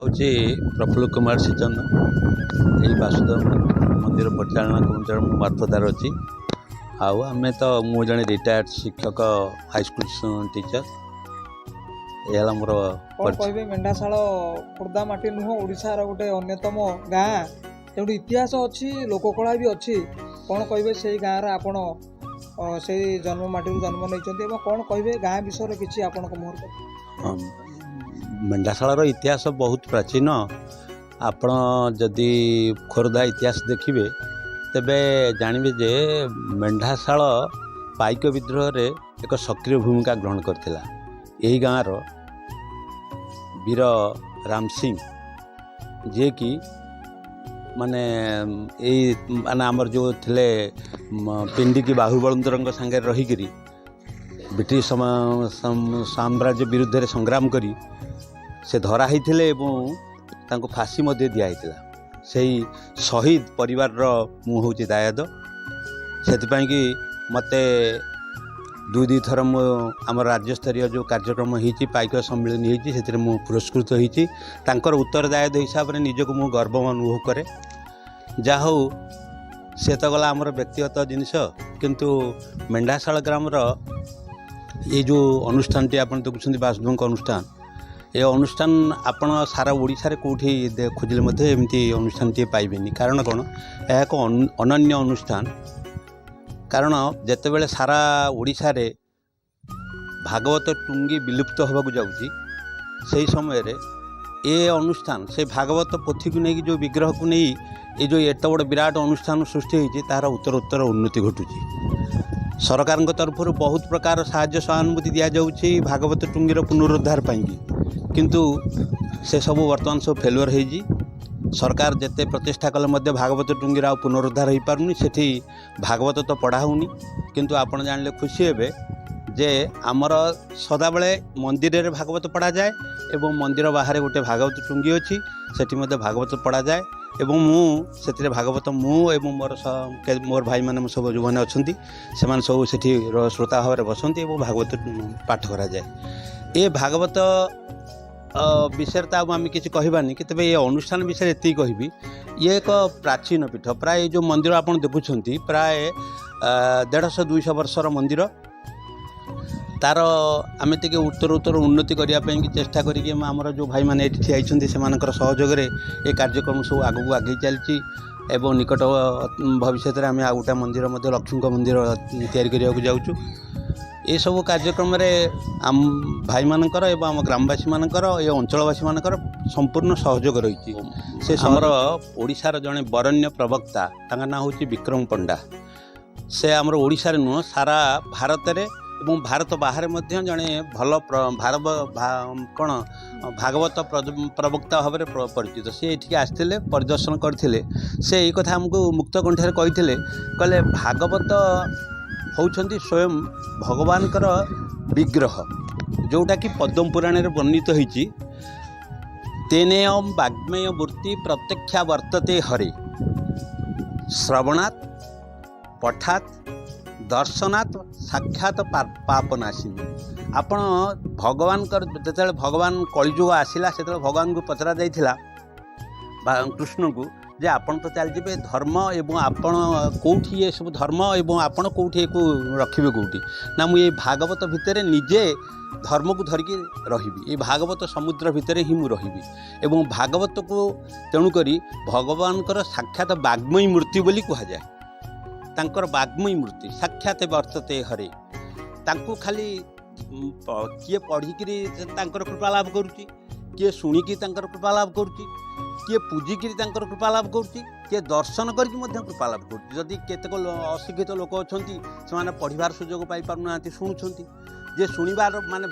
ହଉଛି ପ୍ରଫୁଲ୍ଲ କୁମାର ସିଚନ। ଏଇ ବାସୁଦେବ ମନ୍ଦିର ପରିଚାଳନା କମିଟିର ମୁଁ ମାର୍ଫତଦାର ଅଛି। ଆଉ ଆମେ ତ ମୁଁ ଜଣେ ରିଟାୟାର୍ଡ ଶିକ୍ଷକ ହାଇସ୍କୁଲ ଟିଚର। ଏ ହେଲା ମୋର କ'ଣ କହିବେ ମେଣ୍ଢାଶାଳ ଖୋର୍ଦ୍ଧା ମାଟି ନୁହଁ, ଓଡ଼ିଶାର ଗୋଟେ ଅନ୍ୟତମ ଗାଁ, ଯେଉଁଠି ଇତିହାସ ଅଛି, ଲୋକକଳା ବି ଅଛି। କ'ଣ କହିବେ ସେଇ ଗାଁରେ ଆପଣ ସେଇ ଜନ୍ମ ମାଟିରୁ ଜନ୍ମ ନେଇଛନ୍ତି ଏବଂ କ'ଣ କହିବେ ଗାଁ ବିଷୟରେ କିଛି ଆପଣଙ୍କ ମୁହଁରେ? ମେଣ୍ଢାଶାଳର ଇତିହାସ ବହୁତ ପ୍ରାଚୀନ। ଆପଣ ଯଦି ଖୋର୍ଦ୍ଧା ଇତିହାସ ଦେଖିବେ ତେବେ ଜାଣିବେ ଯେ ମେଣ୍ଢାଶାଳ ପାଇକ ବିଦ୍ରୋହରେ ଏକ ସକ୍ରିୟ ଭୂମିକା ଗ୍ରହଣ କରିଥିଲା। ଏହି ଗାଁର ବୀର ରାମ ସିଂ, ଯିଏକି ମାନେ ଏଇ ମାନେ ଆମର ଯେଉଁ ଥିଲେ ପିଣ୍ଡିକି ବାହୁବଳେନ୍ଦ୍ରଙ୍କ ସାଙ୍ଗରେ ରହିକରି ବ୍ରିଟିଶ ସାମ୍ରାଜ୍ୟ ବିରୁଦ୍ଧରେ ସଂଗ୍ରାମ କରି ସେ ଧରା ହେଇଥିଲେ ଏବଂ ତାଙ୍କୁ ଫାଶୀ ମଧ୍ୟ ଦିଆହେଇଥିଲା। ସେଇ ଶହୀଦ ପରିବାରର ମୁଁ ହେଉଛି ଦାୟାଦ। ସେଥିପାଇଁକି ମୋତେ ଦୁଇ ଥର ମୁଁ ଆମର ରାଜ୍ୟସ୍ତରୀୟ ଯେଉଁ କାର୍ଯ୍ୟକ୍ରମ ହେଇଛି, ପାଇକ ସମ୍ମିଳନୀ ହେଇଛି, ସେଥିରେ ମୁଁ ପୁରସ୍କୃତ ହେଇଛି। ତାଙ୍କର ଉତ୍ତରଦାୟିତ୍ୱ ହିସାବରେ ନିଜକୁ ମୁଁ ଗର୍ବ ଅନୁଭବ କରେ। ଯାହା ହଉ, ସେ ତ ଗଲା ଆମର ବ୍ୟକ୍ତିଗତ ଜିନିଷ, କିନ୍ତୁ ମେଣ୍ଢାଶାଳ ଗ୍ରାମର ଏଇ ଯେଉଁ ଅନୁଷ୍ଠାନଟି ଆପଣ ଦେଖୁଛନ୍ତି ବାସୁଦେବଙ୍କ ଅନୁଷ୍ଠାନ, ଏ ଅନୁଷ୍ଠାନ ଆପଣ ସାରା ଓଡ଼ିଶାରେ କେଉଁଠି ଖୋଜିଲେ ମଧ୍ୟ ଏମିତି ଅନୁଷ୍ଠାନଟିଏ ପାଇବେନି। କାରଣ କ'ଣ, ଏହା ଏକ ଅନନ୍ୟ ଅନୁଷ୍ଠାନ। କାରଣ ଯେତେବେଳେ ସାରା ଓଡ଼ିଶାରେ ଭାଗବତ ଟୁଙ୍ଗି ବିଲୁପ୍ତ ହେବାକୁ ଯାଉଛି, ସେହି ସମୟରେ ଏ ଅନୁଷ୍ଠାନ ସେ ଭାଗବତ ପୋଥିକୁ ନେଇକି ଯେଉଁ ବିଗ୍ରହକୁ ନେଇ ଏ ଯେଉଁ ଏତେ ବଡ଼ ବିରାଟ ଅନୁଷ୍ଠାନ ସୃଷ୍ଟି ହୋଇଛି, ତାହାର ଉତ୍ତର ଉନ୍ନତି ଘଟୁଛି। ସରକାରଙ୍କ ତରଫରୁ ବହୁତ ପ୍ରକାର ସାହାଯ୍ୟ ସହାନୁଭୂତି ଦିଆଯାଉଛି ଭାଗବତ ଟୁଙ୍ଗିର ପୁନରୁଦ୍ଧାର ପାଇଁକି, କିନ୍ତୁ ସେସବୁ ବର୍ତ୍ତମାନ ସବୁ ଫେଲୁଅର ହେଇଛି। ସରକାର ଯେତେ ପ୍ରଚେଷ୍ଟା କଲେ ମଧ୍ୟ ଭାଗବତ ଟୁଙ୍ଗିର ଆଉ ପୁନରୁଦ୍ଧାର ହୋଇପାରୁନି। ସେଠି ଭାଗବତ ତ ପଢ଼ା ହେଉନି, କିନ୍ତୁ ଆପଣ ଜାଣିଲେ ଖୁସି ହେବେ ଯେ ଆମର ସଦାବେଳେ ମନ୍ଦିରରେ ଭାଗବତ ପଢ଼ାଯାଏ ଏବଂ ମନ୍ଦିର ବାହାରେ ଗୋଟେ ଭାଗବତ ଟୁଙ୍ଗି ଅଛି, ସେଠି ମଧ୍ୟ ଭାଗବତ ପଢ଼ାଯାଏ। ଏବଂ ମୁଁ ସେଥିରେ ଭାଗବତ, ମୁଁ ଏବଂ ମୋର ଭାଇମାନେ ସବୁ ଯେଉଁମାନେ ଅଛନ୍ତି, ସେମାନେ ସବୁ ସେଠି ଶ୍ରୋତା ଭାବରେ ବସନ୍ତି ଏବଂ ଭାଗବତ ପାଠ କରାଯାଏ। ଏ ଭାଗବତ ବିଷୟରେ ତ ଆଉ ଆମେ କିଛି କହିବାନି, କି ତେବେ ଏ ଅନୁଷ୍ଠାନ ବିଷୟରେ ଏତିକି କହିବି, ଇଏ ଏକ ପ୍ରାଚୀନ ପୀଠ। ପ୍ରାୟ ଏ ଯେଉଁ ମନ୍ଦିର ଆପଣ ଦେଖୁଛନ୍ତି, ପ୍ରାୟ 150-200 ବର୍ଷର ମନ୍ଦିର। ତାର ଆମେ ଟିକେ ଉତ୍ତର ଉନ୍ନତି କରିବା ପାଇଁକି ଚେଷ୍ଟା କରିକି ଆମର ଯେଉଁ ଭାଇମାନେ ଏଠି ଠିଆ ହେଇଛନ୍ତି, ସେମାନଙ୍କର ସହଯୋଗରେ ଏ କାର୍ଯ୍ୟକ୍ରମ ସବୁ ଆଗକୁ ଆଗେଇ ଚାଲିଛି। ଏବଂ ନିକଟ ଭବିଷ୍ୟତରେ ଆମେ ଆଉ ଗୋଟେ ମନ୍ଦିର ମଧ୍ୟ, ଲକ୍ଷ୍ମୀଙ୍କ ମନ୍ଦିର ତିଆରି କରିବାକୁ ଯାଉଛୁ। ଏସବୁ କାର୍ଯ୍ୟକ୍ରମରେ ଆମ ଭାଇମାନଙ୍କର ଏବଂ ଆମ ଗ୍ରାମବାସୀମାନଙ୍କର, ଏ ଅଞ୍ଚଳବାସୀମାନଙ୍କର ସମ୍ପୂର୍ଣ୍ଣ ସହଯୋଗ ରହିଛି। ସେ ଆମର ଓଡ଼ିଶାର ଜଣେ ବରଣ୍ୟ ପ୍ରବକ୍ତା, ତାଙ୍କ ନାଁ ହେଉଛି ବିକ୍ରମ ପଣ୍ଡା। ସେ ଆମର ଓଡ଼ିଶାରେ ନୁହଁ, ସାରା ଭାରତରେ ଏବଂ ଭାରତ ବାହାରେ ମଧ୍ୟ ଜଣେ ଭଲ ଭାଗବତ ପ୍ରବକ୍ତା ଭାବରେ ପରିଚିତ। ସେ ଏଠିକି ଆସିଥିଲେ, ପରିଦର୍ଶନ କରିଥିଲେ। ସେ ଏଇ କଥା ଆମକୁ ମୁକ୍ତ କଣ୍ଠରେ କହିଥିଲେ, କହିଲେ ଭାଗବତ ହେଉଛନ୍ତି ସ୍ୱୟଂ ଭଗବାନଙ୍କର ବିଗ୍ରହ, ଯେଉଁଟାକି ପଦ୍ମ ପୁରାଣରେ ବର୍ଣ୍ଣିତ ହୋଇଛି। ତେନେୟମ୍ ବାଗ୍ମେୟ ମୂର୍ତ୍ତି ପ୍ରତ୍ୟକ୍ଷା ବର୍ତ୍ତତେ ହରେ, ଶ୍ରବଣାତ୍ ପଠାତ୍ ଦର୍ଶନାତ୍ ସାକ୍ଷାତ ପାପନାଶିନୀ। ଆପଣ ଭଗବାନଙ୍କର, ଯେତେବେଳେ ଭଗବାନ କଳିଯୁଗ ଆସିଲା, ସେତେବେଳେ ଭଗବାନଙ୍କୁ ପଚରା ଯାଇଥିଲା କୃଷ୍ଣଙ୍କୁ, ଯେ ଆପଣ ତ ଚାଲିଯିବେ ଧର୍ମ, ଏବଂ ଆପଣ କେଉଁଠି ଏସବୁ ଧର୍ମ ଏବଂ ଆପଣ କେଉଁଠି ଏକୁ ରଖିବେ କେଉଁଠି? ନା, ମୁଁ ଏଇ ଭାଗବତ ଭିତରେ ନିଜେ ଧର୍ମକୁ ଧରିକି ରହିବି। ଏଇ ଭାଗବତ ସମୁଦ୍ର ଭିତରେ ହିଁ ମୁଁ ରହିବି। ଏବଂ ଭାଗବତକୁ ତେଣୁକରି ଭଗବାନଙ୍କର ସାକ୍ଷାତ ବାଗ୍ମୟୀ ମୂର୍ତ୍ତି ବୋଲି କୁହାଯାଏ। ତାଙ୍କର ବାଗ୍ମୟୀ ମୂର୍ତ୍ତି ସାକ୍ଷାତ ବର୍ତ୍ତତେ ହରେ। ତାଙ୍କୁ ଖାଲି କିଏ ପଢ଼ିକିରି ତାଙ୍କର କୃପା ଲାଭ କରୁଛି, କିଏ ଶୁଣିକି ତାଙ୍କର କୃପା ଲାଭ କରୁଛି, କିଏ ପୂଜିକିରି ତାଙ୍କର କୃପା ଲାଭ କରୁଛି, କିଏ ଦର୍ଶନ କରିକି ମଧ୍ୟ କୃପା ଲାଭ କରୁଛି। ଯଦି କେତେକ ଅଶିକ୍ଷିତ ଲୋକ ଅଛନ୍ତି, ସେମାନେ ପଢ଼ିବାର ସୁଯୋଗ ପାଇପାରୁନାହାନ୍ତି, ଶୁଣୁଛନ୍ତି। ଯେ ଶୁଣିବାର ମାନେ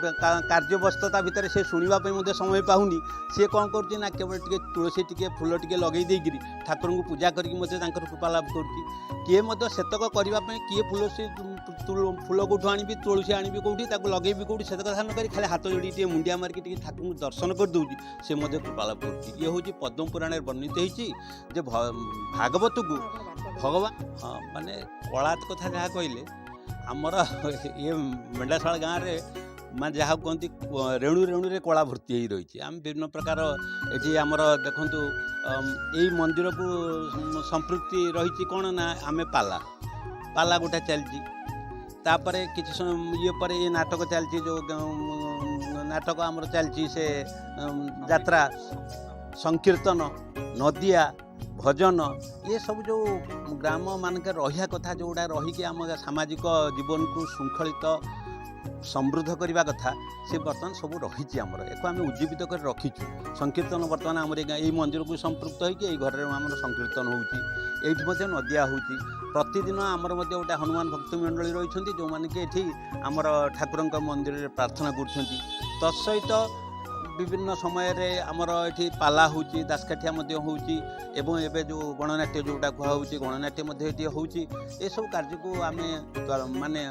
କାର୍ଯ୍ୟବ୍ୟସ୍ତତା ଭିତରେ ସେ ଶୁଣିବା ପାଇଁ ମଧ୍ୟ ସମୟ ପାଉନି, ସିଏ କ'ଣ କରୁଛି ନା କେବଳ ଟିକେ ତୁଳସୀ ଟିକେ ଫୁଲ ଟିକେ ଲଗେଇ ଦେଇକିରି ଠାକୁରଙ୍କୁ ପୂଜା କରିକି ମଧ୍ୟ ତାଙ୍କର କୃପା ଲାଭ କରୁଛି। କିଏ ମଧ୍ୟ ସେତକ କରିବା ପାଇଁ, କିଏ ଫୁଲ କେଉଁଠୁ ଆଣିବି, ତୁଳସୀ ଆଣିବି କେଉଁଠି, ତାକୁ ଲଗେଇବି କେଉଁଠି, ସେତ କଥା ନ କରି ଖାଲି ହାତ ଯୋଡ଼ିକି ଟିକେ ମୁଣ୍ଡିଆ ମାରିକି ଟିକେ ଠାକୁରଙ୍କୁ ଦର୍ଶନ କରିଦେଉଛି, ସେ ମଧ୍ୟ କୃପା ଲାଭ କରୁଛି। ଇଏ ହେଉଛି ପଦ୍ମ ପୁରାଣରେ ବର୍ଣ୍ଣିତ ହେଇଛି ଯେ ଭାଗବତକୁ ଭଗବାନ, ମାନେ କଳା କଥା ଯାହା କହିଲେ, ଆମର ଇଏ ମେଣ୍ଢାଶାଳ ଗାଁରେ ମାନେ ଯାହା କୁହନ୍ତି ରେଣୁ ରେଣୁରେ କଳା ଭର୍ତ୍ତି ହେଇ ରହିଛି। ଆମେ ବିଭିନ୍ନ ପ୍ରକାର ଏଠି ଆମର ଦେଖନ୍ତୁ ଏଇ ମନ୍ଦିରକୁ ସମ୍ପୃକ୍ତି ରହିଛି କ'ଣ ନା ଆମେ ପାଲା ଗୋଟେ ଚାଲିଛି। ତାପରେ କିଛି ଇଏ ପରେ ଏ ନାଟକ ଚାଲିଛି, ଯେଉଁ ନାଟକ ଆମର ଚାଲିଛି ସେ ଯାତ୍ରା, ସଂକୀର୍ତ୍ତନ, ନଦିଆ, ଭଜନ, ଏ ସବୁ ଯେଉଁ ଗ୍ରାମ ମାନଙ୍କରେ ରହିବା କଥା, ଯେଉଁଗୁଡ଼ା ରହିକି ଆମ ସାମାଜିକ ଜୀବନକୁ ଶୃଙ୍ଖଳିତ ସମୃଦ୍ଧ କରିବା କଥା, ସେ ବର୍ତ୍ତମାନ ସବୁ ରହିଛି ଆମର। ଏକୁ ଆମେ ଉଜ୍ଜୀବିତ କରି ରଖିଛୁ। ସଂକୀର୍ତ୍ତନ ବର୍ତ୍ତମାନ ଆମର ଏଇ ମନ୍ଦିରକୁ ସମ୍ପୃକ୍ତ ହୋଇକି ଏଇ ଘରରେ ଆମର ସଂକୀର୍ତ୍ତନ ହେଉଛି, ଏଇଠି ମଧ୍ୟ ନଦିଆ ହେଉଛି। ପ୍ରତିଦିନ ଆମର ମଧ୍ୟ ଗୋଟେ ହନୁମାନ ଭକ୍ତ ମଣ୍ଡଳୀ ରହିଛନ୍ତି, ଯେଉଁମାନେ କି ଏଠି ଆମର ଠାକୁରଙ୍କ ମନ୍ଦିରରେ ପ୍ରାର୍ଥନା କରୁଛନ୍ତି। ତତ୍ସହିତ ବିଭିନ୍ନ ସମୟରେ ଆମର ଏଠି ପାଲା ହେଉଛି, ଦାସକାଠିଆ ମଧ୍ୟ ହେଉଛି, ଏବଂ ଏବେ ଯେଉଁ ଗଣନାଟ୍ୟ ଯେଉଁଟା କୁହାହେଉଛି ଗଣନାଟ୍ୟ ମଧ୍ୟ ଏଠି ହେଉଛି। ଏସବୁ କାର୍ଯ୍ୟକୁ ଆମେ ମାନେ